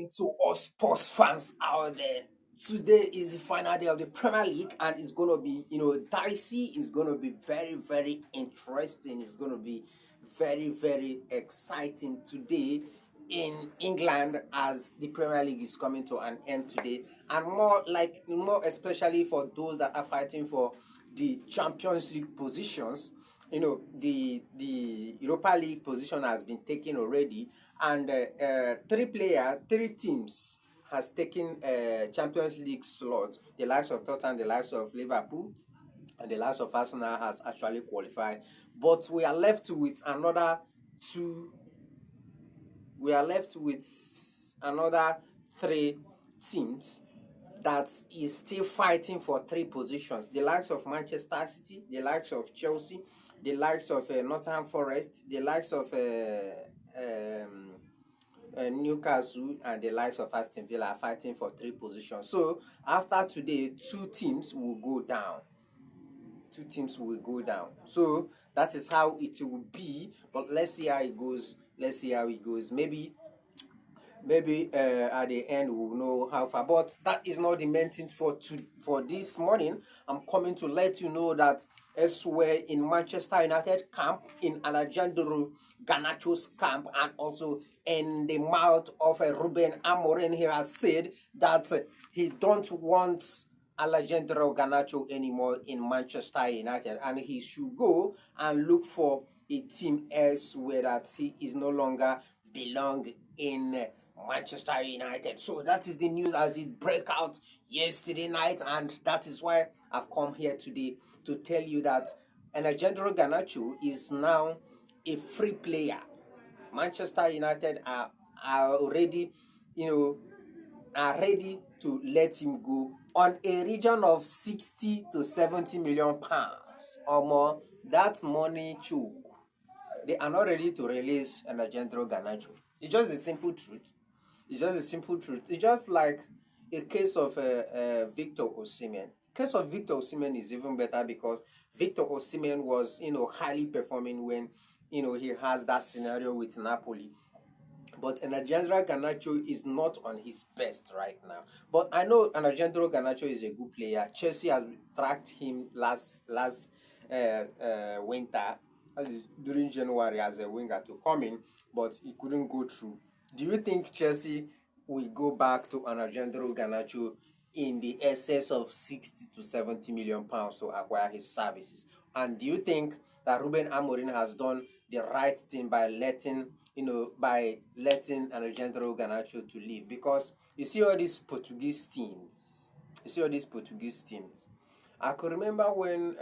To all sports fans out there. Today is the final day of the Premier League, and it's gonna be, dicey. It's gonna be very, very interesting. It's gonna be very, very exciting today in England as the Premier League is coming to an end today, and more especially for those that are fighting for the Champions League positions. The Europa League position has been taken already, and three teams has taken Champions League slot. The likes of Tottenham, the likes of Liverpool, and the likes of Arsenal has actually qualified. But we are left with another two. We are left with another three teams that is still fighting for three positions. The likes of Manchester City, the likes of Chelsea, the likes of Nottingham Forest, the likes of um, Newcastle, and the likes of Aston Villa are fighting for three positions. So after today, two teams will go down. Two teams will go down. So that is how it will be. But let's see how it goes. Let's see how it goes. Maybe at the end we'll know how far. But that is not the main thing for this morning. I'm coming to let you know that elsewhere in Manchester United camp, in Alejandro Ganacho's camp, and also in the mouth of Ruben Amorim, he has said that he don't want Alejandro Ganacho anymore in Manchester United, and he should go and look for a team elsewhere that he is no longer belong in Manchester United. So that is the news as it broke out yesterday night, and that is why I've come here today to tell you that Alejandro Ganacho is now a free player. Manchester United are already, you know, are ready to let him go on a region of 60 to 70 million pounds or more. That's money too. They are not ready to release Alejandro Ganacho. It's just a simple truth. It's just a simple truth. It's just like a case of Victor Osimhen. Case of Victor Osimhen is even better because Victor Osimhen was, highly performing when, he has that scenario with Napoli. But Alejandro Garnacho is not on his best right now. But I know Alejandro Garnacho is a good player. Chelsea has tracked him last winter, during January, as a winger to come in, but he couldn't go through. Do you think Chelsea will go back to Alejandro Garnacho in the excess of 60 to 70 million pounds to acquire his services? And do you think that Ruben Amorim has done the right thing by letting Alejandro Garnacho to leave? Because you see all these Portuguese teams. I could remember when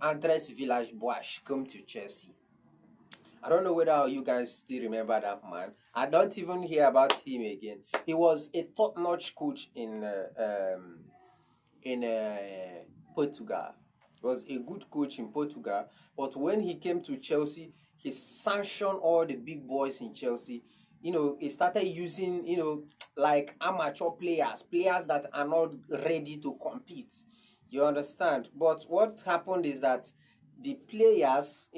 Andres Villas-Boas came to Chelsea. I don't know whether you guys still remember that man. I don't even hear about him again. He was a top-notch coach in Portugal. He was a good coach in Portugal, but when he came to Chelsea, he sanctioned all the big boys in Chelsea. He started using, like amateur players that are not ready to compete. You understand? But what happened is that the players,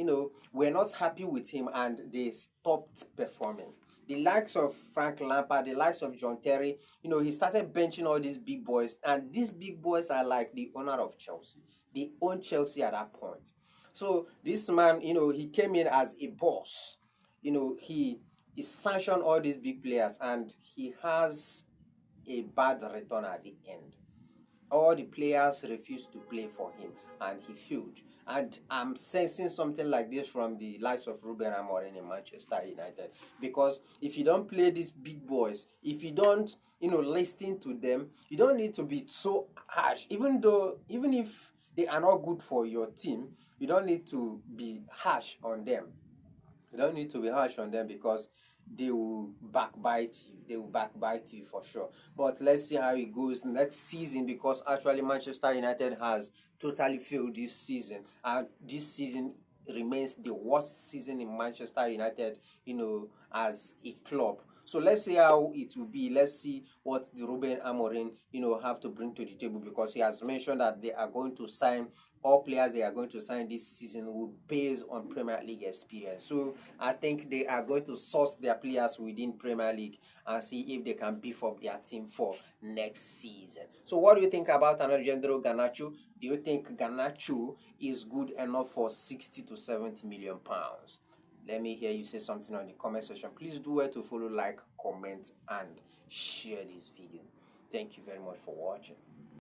were not happy with him and they stopped performing. The likes of Frank Lampard, the likes of John Terry, he started benching all these big boys, and these big boys are like the owner of Chelsea. They own Chelsea at that point. So this man, he came in as a boss. He sanctioned all these big players, and he has a bad return at the end. All the players refused to play for him, and he failed. And I'm sensing something like this from the likes of Ruben Amorim in Manchester United. Because if you don't play these big boys, if you don't, listen to them, you don't need to be so harsh. Even if they are not good for your team, you don't need to be harsh on them. You don't need to be harsh on them because they will backbite you. They will backbite you for sure. But let's see how it goes next season, because actually Manchester United has totally failed this season, and this season remains the worst season in Manchester United, as a club. So let's see how it will be. Let's see what the Ruben Amorim, have to bring to the table, because he has mentioned that they are going to sign all players they are going to sign this season will based on Premier League experience. So I think they are going to source their players within Premier League, and see if they can beef up their team for next season. So what do you think about Alejandro Ganacho? Do you think Ganacho is good enough for 60 to 70 million pounds? Let me hear you say something on the comment section. Please do well to follow, like, comment, and share this video. Thank you very much for watching.